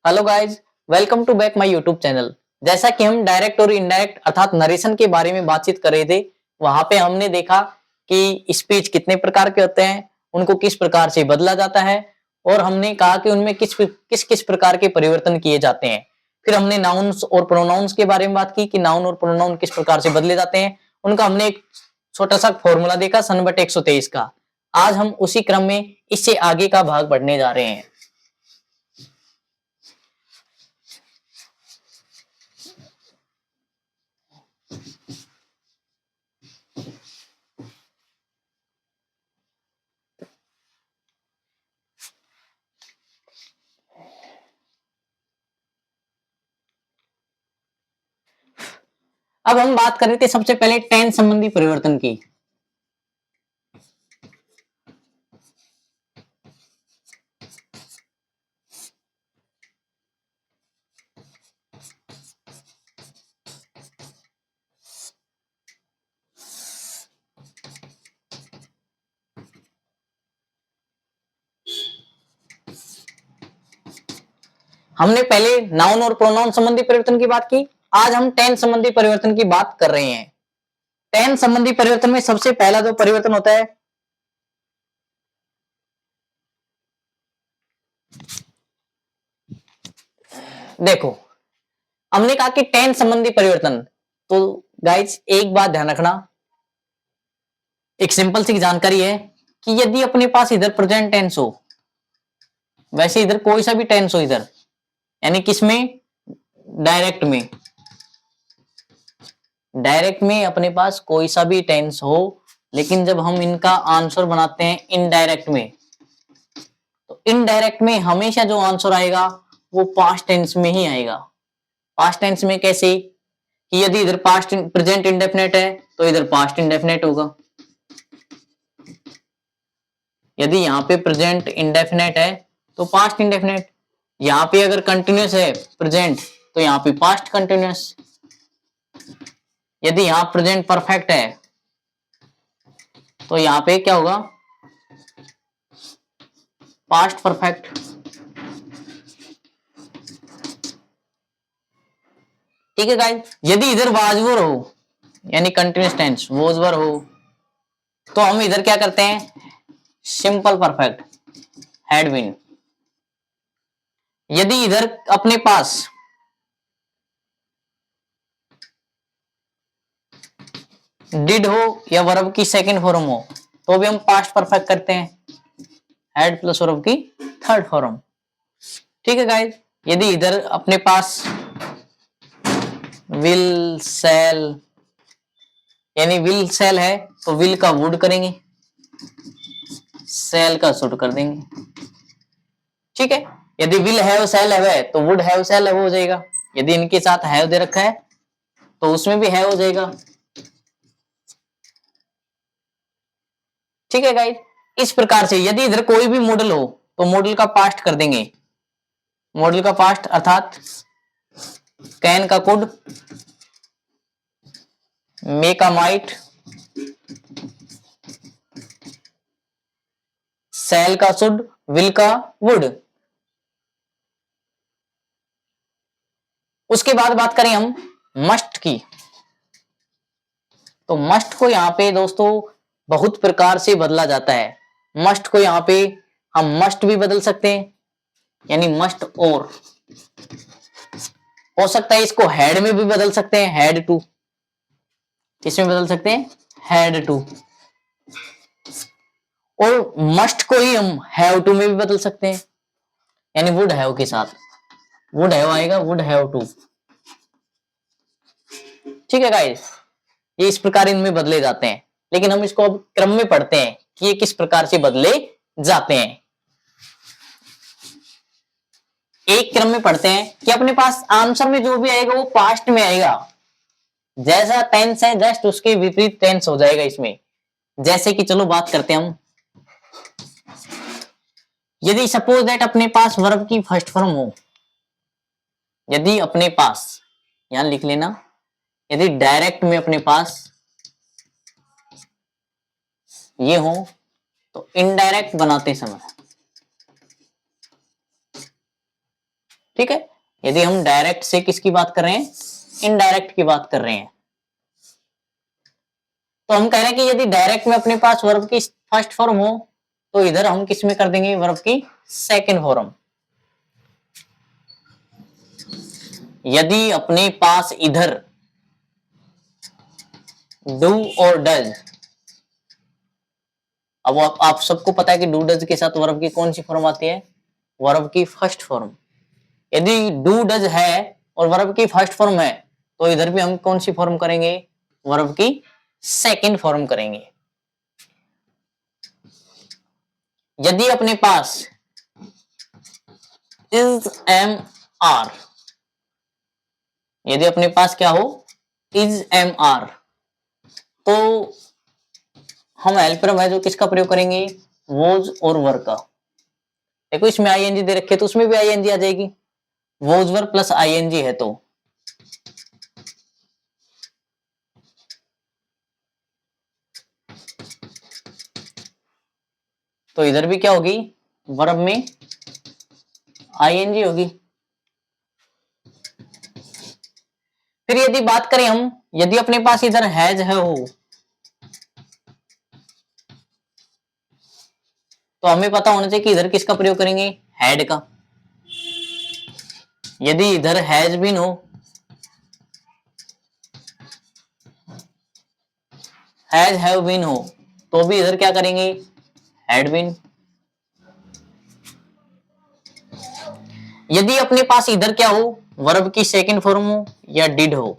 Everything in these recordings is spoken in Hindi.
Hello guys, welcome to back my YouTube channel. जैसा कि हम डायरेक्ट और इनडायरेक्ट अर्थात नरेशन के बारे में बातचीत कर रहे थे, वहां पे हमने देखा कि स्पीच कितने प्रकार के होते हैं, उनको किस प्रकार से बदला जाता है और हमने कहा कि उनमें किस किस किस प्रकार के परिवर्तन किए जाते हैं। फिर हमने नाउन्स और प्रोनाउंस के बारे में बात की कि नाउन और प्रोनाउन किस प्रकार से बदले जाते हैं। उनका हमने एक छोटा सा फॉर्मूला देखा सन/123 का। आज हम उसी क्रम में इससे आगे का भाग बढ़ने जा रहे हैं। अब हम बात कर रहे थे सबसे पहले टेंस संबंधी परिवर्तन की। हमने पहले नाउन और प्रोनाउन संबंधी परिवर्तन की बात की। आज हम टेंस संबंधी परिवर्तन की बात कर रहे हैं। टेंस संबंधी परिवर्तन में सबसे पहला जो परिवर्तन होता है, देखो हमने कहा कि टेंस संबंधी परिवर्तन। तो गाइज एक बात ध्यान रखना, एक सिंपल सी जानकारी है कि यदि अपने पास इधर प्रेजेंट टेंस हो, वैसे इधर कोई सा भी टेंस हो, इधर यानी किसमें, डायरेक्ट में अपने पास कोई सा भी टेंस हो, लेकिन जब हम इनका आंसर बनाते हैं इनडायरेक्ट में, तो इनडायरेक्ट में हमेशा जो आंसर आएगा वो पास्ट टेंस में ही आएगा। पास्ट टेंस में कैसे कि यदि इधर पास्ट प्रेजेंट इंडेफिनेट है तो इधर पास्ट इंडेफिनेट होगा। यदि यहाँ पे प्रेजेंट इंडेफिनेट है तो पास्ट इंडेफिनेट। यहाँ पे अगर कंटिन्यूस है प्रेजेंट तो यहाँ पे पास्ट कंटिन्यूस। यदि यहाँ प्रेजेंट परफेक्ट है तो यहाँ पे क्या होगा, पास्ट परफेक्ट। ठीक है गाइस। यदि इधर वाजवर हो यानी कंटिन्यूस टेंस वोजवर हो तो हम इधर क्या करते हैं, सिंपल परफेक्ट हैड बीन। यदि इधर अपने पास डिड हो या वर्ब की सेकंड फॉर्म हो तो भी हम पास्ट परफेक्ट करते हैं, हैड प्लस वर्ब की थर्ड फॉर्म। ठीक है गाइस। यदि इधर अपने पास विल सेल यानी विल सेल है तो विल का वुड करेंगे, सेल का शुड कर देंगे। ठीक है। यदि विल हैव सेल है तो वुड हैव सेल हो जाएगा। यदि इनके साथ हैव दे रखा है तो उसमें भी हैव हो जाएगा। ठीक है गाइस। इस प्रकार से यदि इधर कोई भी मॉडल हो तो मॉडल का पास्ट कर देंगे। मॉडल का पास्ट अर्थात कैन का कुड, मे का माइट, सेल का शुड, विल का वुड। उसके बाद बात करें हम मस्ट की, तो मस्ट को यहाँ पे दोस्तों बहुत प्रकार से बदला जाता है। मस्ट को यहाँ पे हम मस्ट भी बदल सकते हैं यानी मस्ट, और हो सकता है इसको हैड में भी बदल सकते हैं, हैड टू। किसमें बदल सकते हैं, हैड टू। और मस्ट को ही हम हैव टू में भी बदल सकते हैं यानी वुड हैव के साथ वुड हैव आएगा, वुड हैव टू। ठीक है गाइस। ये इस प्रकार इनमें बदले जाते हैं, लेकिन हम इसको अब क्रम में पढ़ते हैं कि ये किस प्रकार से बदले जाते हैं। एक क्रम में पढ़ते हैं कि अपने पास आंसर में जो भी आएगा वो पास्ट में आएगा। जैसा टेंस है जस्ट उसके विपरीत टेंस हो जाएगा इसमें। जैसे कि चलो बात करते हैं हम, यदि सपोज दैट अपने पास वर्ब की फर्स्ट फॉर्म हो, यदि अपने पास, यहां लिख लेना, यदि डायरेक्ट में अपने पास ये हो तो इनडायरेक्ट बनाते समय ठीक है। यदि हम डायरेक्ट से किसकी बात कर रहे हैं, इनडायरेक्ट की बात कर रहे हैं, तो हम कह रहे हैं कि यदि डायरेक्ट में अपने पास वर्ब की फर्स्ट फॉर्म हो तो इधर हम किस में कर देंगे, वर्ब की सेकंड फॉर्म। यदि अपने पास इधर डू और डज, अब आप सबको पता है कि डू डज के साथ वर्ब की कौन सी फॉर्म आती है, वर्ब की फर्स्ट फॉर्म। यदि डू डज है और वर्ब की फर्स्ट फॉर्म है तो इधर भी हम कौन सी फॉर्म करेंगे, वर्ब की सेकंड फॉर्म करेंगे। यदि अपने पास इज एम आर, यदि अपने पास क्या हो, इज एम आर, तो हम हेल्पर है जो किसका प्रयोग करेंगे, वोज और वर का। देखो इसमें आईएनजी दे रखे तो उसमें भी आईएनजी आ जाएगी, वोज वर प्लस आईएनजी है तो इधर भी क्या होगी, वर्ब में आईएनजी होगी। फिर यदि बात करें हम, यदि अपने पास इधर हैज है हो, तो हमें पता होना चाहिए कि इधर किसका प्रयोग करेंगे, हैड का। यदि इधर हैज बीन हो, हैज हैव बीन हो, तो भी इधर क्या करेंगे, हैड बीन। यदि अपने पास इधर क्या हो, वर्ब की सेकंड फॉर्म हो या डिड हो,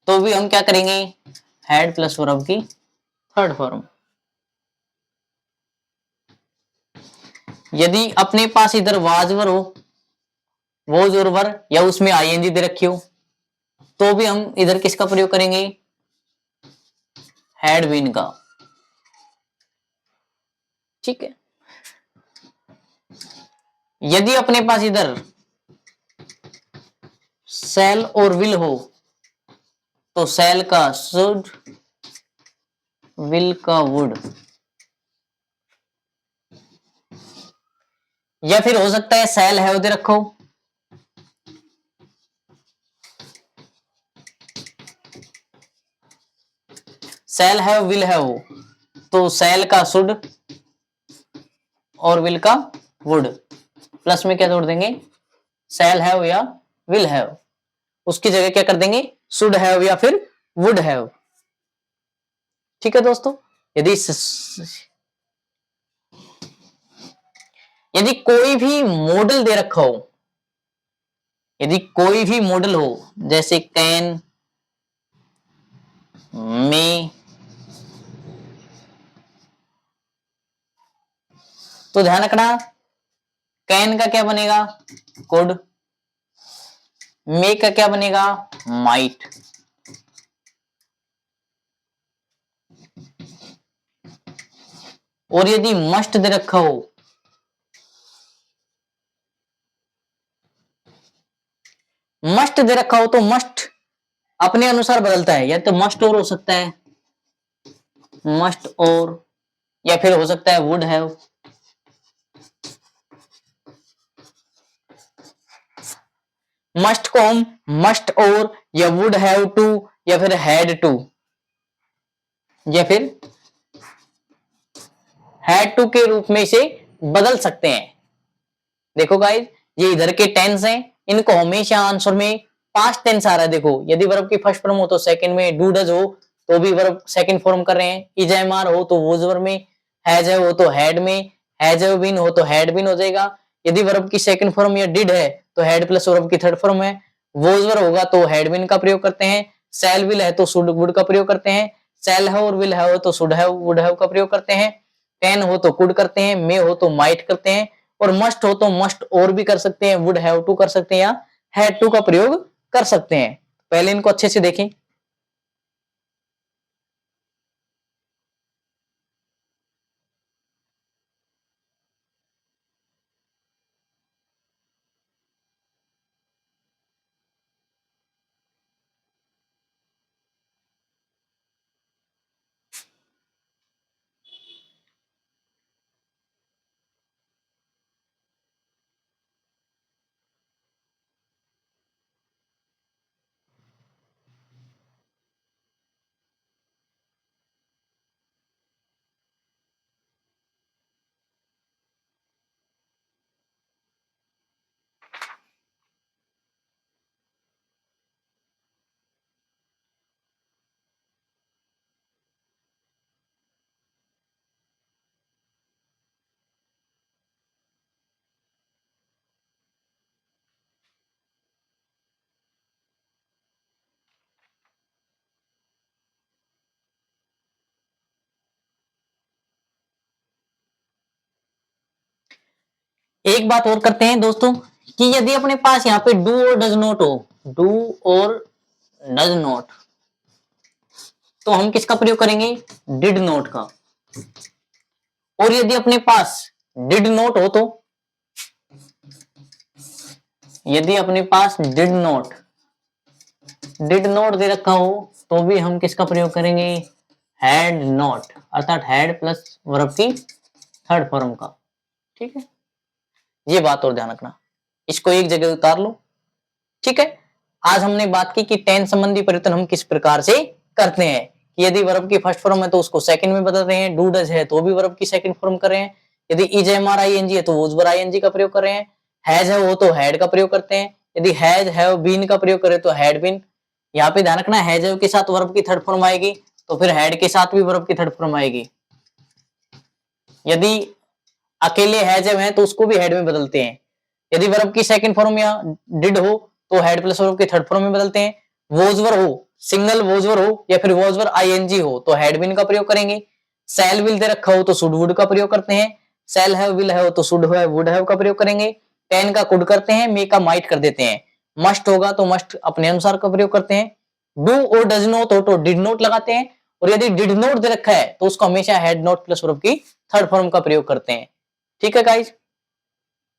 तो भी हम क्या करेंगे, हैड प्लस वर्ब की थर्ड फॉर्म। यदि अपने पास इधर वाजवर हो, वोज और वर, या उसमें आईएनजी दे रखी हो, तो भी हम इधर किसका प्रयोग करेंगे, हैड बीन का। ठीक है। यदि अपने पास इधर सेल और विल हो, तो सेल का शुड, विल का वुड, या फिर हो सकता है सेल है उधर रखो, सेल है विल है हो, तो सेल का शुड और विल का वुड, प्लस में क्या जोड़ देंगे, सेल हैव या विल हैव, उसकी जगह क्या कर देंगे, शुड हैव या फिर वुड हैव। ठीक है दोस्तों। यदि यदि कोई भी मॉडल दे रखा हो, यदि कोई भी मॉडल हो जैसे कैन, मे, तो ध्यान रखना कैन का क्या बनेगा, कुड, मे का क्या बनेगा, माइट, और यदि मस्ट दे रखा हो, मस्ट दे रखा हो तो मस्ट अपने अनुसार बदलता है, या तो मस्ट और हो सकता है, मस्ट और, या फिर हो सकता है वुड हैव। मस्ट को हम मस्ट और या वुड हैव टू या फिर हैड टू या फिर हैड टू के रूप में इसे बदल सकते हैं। देखो गाइस, ये इधर के टेंस हैं, इनको हमेशा आंसर में पास्ट टेंस आ रहा है। देखो यदि वर्ब की फर्स्ट फॉर्म हो तो सेकंड में, डू डज हो तो भी वर्ब सेकंड फॉर्म कर रहे हैं, इज एम आर हो तो वोज वर्ब में, हैज है हो तो हैड में, हैज हैव बीन हो तो हैड बीन हो जाएगा। यदि वर्ब की सेकंड फॉर्म या डिड है तो हैड प्लस वर्ब की थर्ड फॉर्म है, वोज वर्ब होगा तो हैड बीन का प्रयोग करते हैं, सेल विल है तो शुड वुड का प्रयोग करते हैं, सेल है और विल है तो शुड हैव वुड हैव का प्रयोग करते हैं, कैन हो तो कुड करते हैं, मे हो तो माइट करते हैं, और मस्ट हो तो मस्ट और भी कर सकते हैं, वुड हैव टू कर सकते हैं, या हैड टू का प्रयोग कर सकते हैं। पहले इनको अच्छे से देखें। एक बात और करते हैं दोस्तों कि यदि अपने पास यहाँ पे डू और डज नॉट हो, डू और डज नॉट, तो हम किसका प्रयोग करेंगे? डिड नॉट का। और यदि अपने पास डिड नॉट हो तो, यदि अपने पास डिड नॉट दे रखा हो तो भी हम किसका प्रयोग करेंगे? हैड नॉट, अर्थात हैड प्लस वर्ब की थर्ड फॉर्म का। ठीक है, ये बात और ध्यान रखना, इसको एक जगह उतार लो। ठीक है, आज हमने बात की कि टेंस संबंधी परिवर्तन हम किस प्रकार से करते हैं। कि यदि वर्ब की फर्स्ट फॉर्म है तो उसको सेकंड में बदल रहे हैं, डू डज है तो भी वर्ब की सेकंड फॉर्म कर रहे हैं, यदि is M R I N G है तो वोज वर आई एन जी का प्रयोग कर रहे हैं, हैज है वो तो हैड का प्रयोग करते हैं, यदि हैज हैव बीन का प्रयोग करें तो हैड बीन। यहाँ पे ध्यान रखना, हैज हैव के साथ वर्ब की थर्ड फॉर्म आएगी तो फिर हैड के साथ भी वर्ब की थर्ड फॉर्म आएगी। यदि अकेले हैज हैव है तो उसको भी हैड में बदलते हैं। यदि वर्ब की सेकंड फॉर्म या डिड हो तो हैड प्लस वर्ब के थर्ड फॉर्म में बदलते हैं। वोजवर हो, सिंगल वोजवर हो या फिर वोजवर आईएनजी हो तो हैड बीन का प्रयोग करेंगे। सेल विल दे रखा हो तो शुड वुड का प्रयोग करते हैं। सेल हैव विल हैव तो शुड हैव वुड हैव का प्रयोग करेंगे। कैन का कुड करते हैं, मे का माइट कर देते हैं। मस्ट होगा तो मस्ट अपने अनुसार का प्रयोग करते हैं। डू और डज नॉट हो तो डिड नॉट लगाते हैं। और यदि डिड नॉट दे रखा है तो उसको हमेशा हैड नॉट प्लस वर्ब की थर्ड फॉर्म का प्रयोग करते हैं। ठीक है गाइज,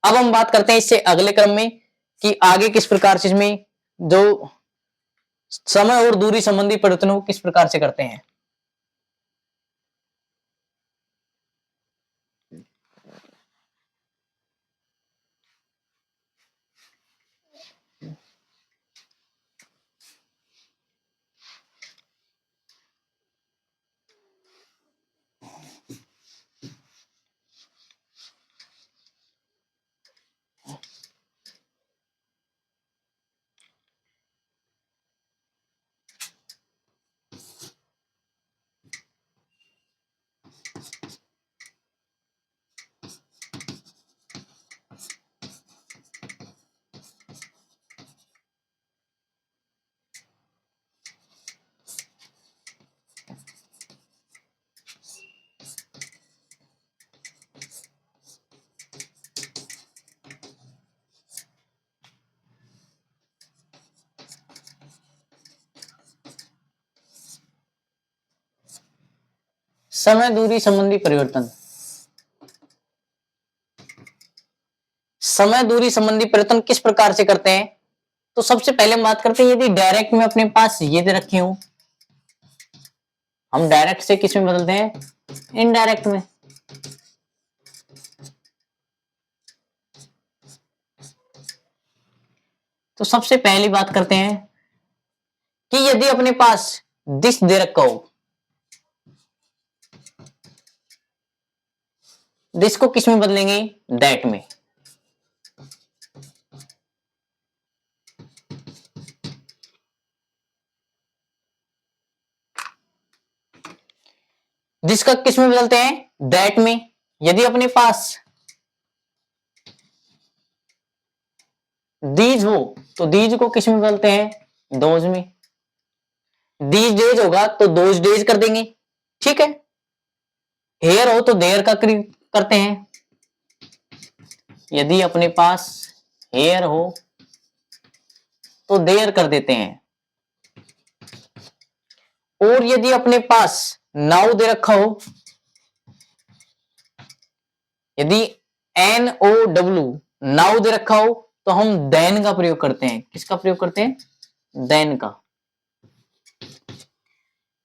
अब हम बात करते हैं इससे अगले क्रम में कि आगे किस प्रकार से इसमें जो समय और दूरी संबंधी परिवर्तनों को किस प्रकार से करते हैं। समय दूरी संबंधी परिवर्तन, समय दूरी संबंधी परिवर्तन किस प्रकार से करते हैं। तो सबसे पहले हम बात करते हैं यदि डायरेक्ट में अपने पास ये दे रखे हो, हम डायरेक्ट से किस में बदलते हैं? इनडायरेक्ट में। तो सबसे पहली बात करते हैं कि यदि अपने पास दिस दे रखा हो, दिस को किस में बदलेंगे? दैट में। दिस का किस में बदलते हैं? दैट में। यदि अपने पास दीज हो तो दीज को किस में बदलते हैं? दोज में। दीज डेज होगा तो दोज डेज कर देंगे। ठीक है, हेयर हो तो देयर का करते हैं। यदि अपने पास हेयर हो तो देयर कर देते हैं। और यदि अपने पास नाउ दे रखा हो, यदि एन ओ डब्ल्यू नाउ दे रखा हो तो हम देन का प्रयोग करते हैं। किसका प्रयोग करते हैं? देन का।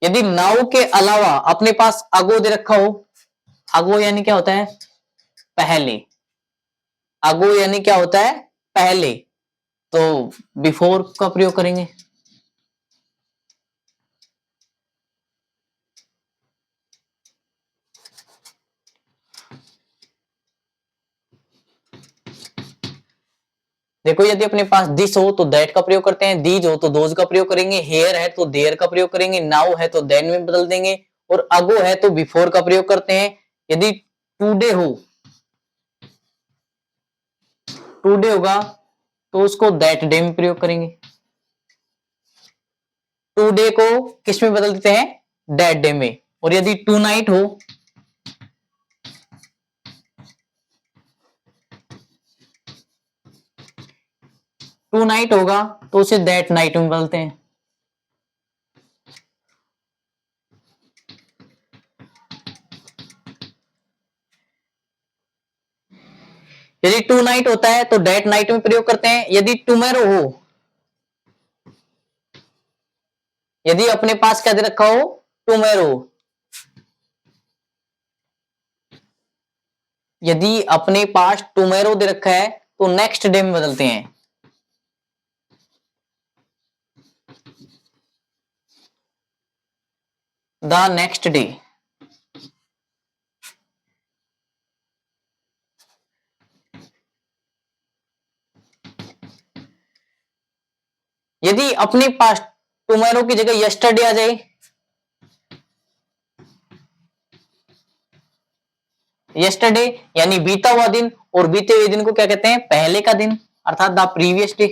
यदि नाउ के अलावा अपने पास अगो दे रखा हो, अगो यानी क्या होता है? पहले। अगो यानी क्या होता है? पहले। तो बिफोर का प्रयोग करेंगे। देखो, यदि अपने पास दिस हो तो दैट का प्रयोग करते हैं, दीज हो तो दोज का प्रयोग करेंगे, हेयर है तो देयर का प्रयोग करेंगे, नाउ है तो देन में बदल देंगे, और अगो है तो बिफोर का प्रयोग करते हैं। यदि टुडे हो, टुडे होगा तो उसको दैट डे में प्रयोग करेंगे। टुडे को किस में बदल देते हैं? दैट डे में। और यदि टू नाइट हो टू नाइट होगा तो उसे दैट नाइट में बदलते हैं। यदि टू नाइट होता है तो दैट नाइट में प्रयोग करते हैं। यदि टुमेरो हो, यदि अपने पास क्या दे रखा हो, टुमेरो, यदि अपने पास टुमेरो दे रखा है तो नेक्स्ट डे में बदलते हैं। The next day. यदि अपने पास टुमारो की जगह यस्टरडे आ जाए, यस्टरडे यानी बीता हुआ दिन, और बीते हुए दिन को क्या कहते हैं, पहले का दिन, अर्थात द प्रीवियस डे।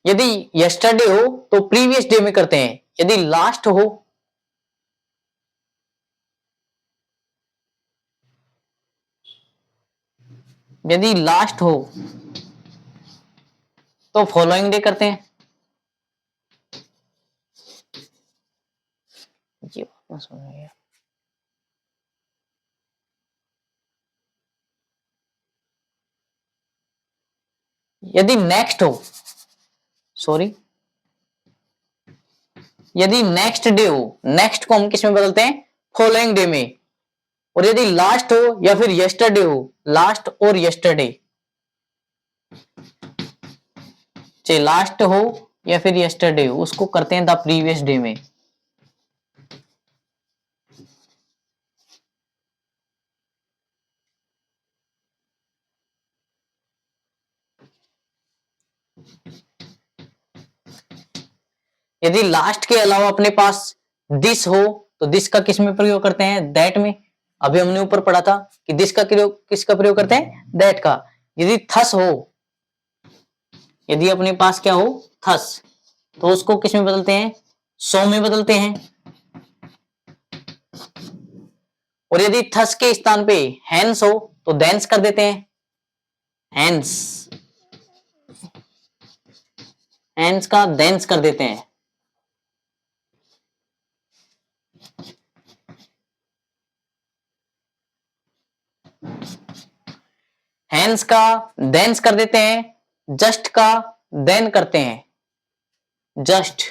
यदि यस्टरडे हो तो प्रीवियस डे में करते हैं। यदि लास्ट हो, यदि लास्ट हो तो फॉलोइंग डे करते हैं। ये बात ना समझिए। यदि नेक्स्ट हो, सॉरी, यदि नेक्स्ट डे हो, नेक्स्ट को हम किस में बदलते हैं, फॉलोइंग डे में। और यदि लास्ट हो या फिर यस्टरडे हो, लास्ट और यस्टरडे, चाहे लास्ट हो या फिर यस्टरडे हो, उसको करते हैं द प्रीवियस डे में। यदि लास्ट के अलावा अपने पास दिस हो तो दिस का किस में प्रयोग करते हैं, दैट में। अभी हमने ऊपर पढ़ा था कि दिस का प्रयोग किसका प्रयोग करते हैं, दैट का। यदि थस हो, यदि अपने पास क्या हो, थस, तो उसको किस में बदलते हैं, सो में बदलते हैं। और यदि थस के स्थान पे हैंस हो तो देंस कर देते हैं, हैंस, हैंस का देंस कर देते हैं। हैंस का देंस कर देते हैं, जस्ट का देन करते हैं, जस्ट।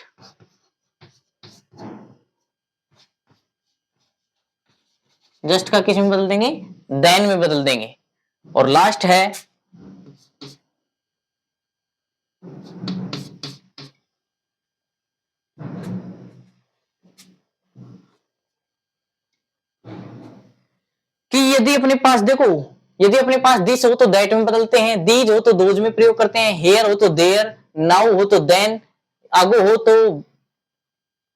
जस्ट का किस में बदल देंगे, देन में बदल देंगे। और लास्ट है कि यदि अपने पास देखो, यदि अपने पास दिस हो तो दैट में बदलते हैं, दीज हो तो दोज में प्रयोग करते हैं, हेयर हो तो देयर, नाउ हो तो देन, आगो हो तो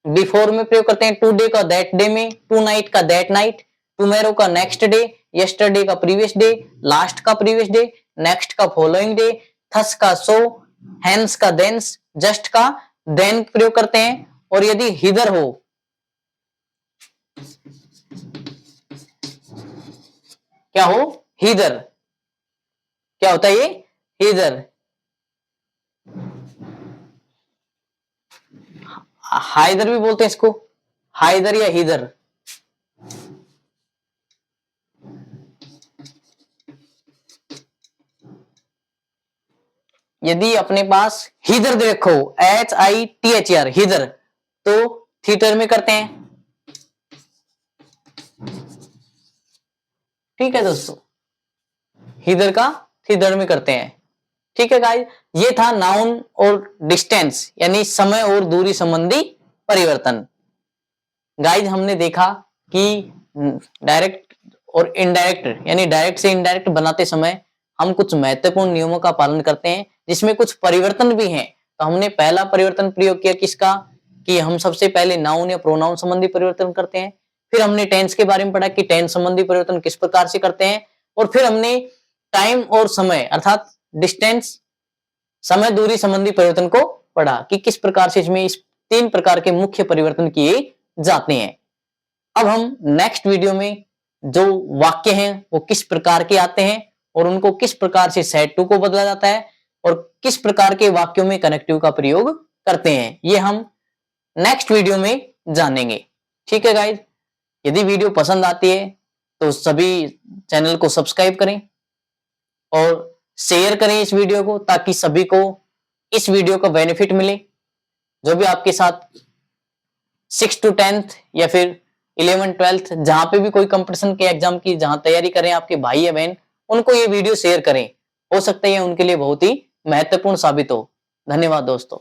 बिफोर में प्रयोग करते हैं, टू डे का दैट डे में, टू नाइट का दैट नाइट, टुमेरो का नेक्स्ट डे, यस्टरडे का प्रीवियस डे, लास्ट का प्रीवियस डे, नेक्स्ट का फॉलोइंग डे, थस का सो, हेंस का देंस, जस्ट का देन प्रयोग करते हैं। और यदि हिदर हो, क्या हो, हिदर, क्या होता है ये, हिदर, हाइदर भी बोलते हैं इसको, हाइदर या हिदर। यदि अपने पास हिदर दे रखो, HITHER, हिदर, तो थीटर में करते हैं। ठीक है दोस्तों, हिदर का थीटर में करते हैं। ठीक है गाइस, ये था नाउन और डिस्टेंस यानी समय और दूरी संबंधी परिवर्तन। गाइस हमने देखा कि डायरेक्ट और इनडायरेक्ट यानी डायरेक्ट से इनडायरेक्ट बनाते समय हम कुछ महत्वपूर्ण नियमों का पालन करते हैं, जिसमें कुछ परिवर्तन भी हैं। तो हमने पहला परिवर्तन प्रयोग किया किसका, कि हम सबसे पहले नाउन या प्रोनाउन संबंधी परिवर्तन करते हैं। फिर हमने टेंस के बारे में पढ़ा कि टेंस संबंधी परिवर्तन किस प्रकार से करते हैं। और फिर हमने टाइम और समय अर्थात डिस्टेंस, समय दूरी संबंधी परिवर्तन को पढ़ा कि किस प्रकार से इसमें इस तीन प्रकार के मुख्य परिवर्तन किए जाते हैं। अब हम नेक्स्ट वीडियो में जो वाक्य हैं वो किस प्रकार के आते हैं और उनको किस प्रकार से सेट टू को बदला जाता है और किस प्रकार के वाक्यों में कनेक्टिव का प्रयोग करते हैं, ये हम नेक्स्ट वीडियो में जानेंगे। ठीक है गाइज, यदि वीडियो पसंद आती है तो सभी चैनल को सब्सक्राइब करें और शेयर करें इस वीडियो को, ताकि सभी को इस वीडियो का बेनिफिट मिले। जो भी आपके साथ 6 to 10th या फिर 11 12th जहां पे भी कोई कंपटीशन के एग्जाम की जहां तैयारी करें आपके भाई या बहन, उनको ये वीडियो शेयर करें। हो सकता है ये उनके लिए बहुत ही महत्वपूर्ण साबित हो। धन्यवाद दोस्तों।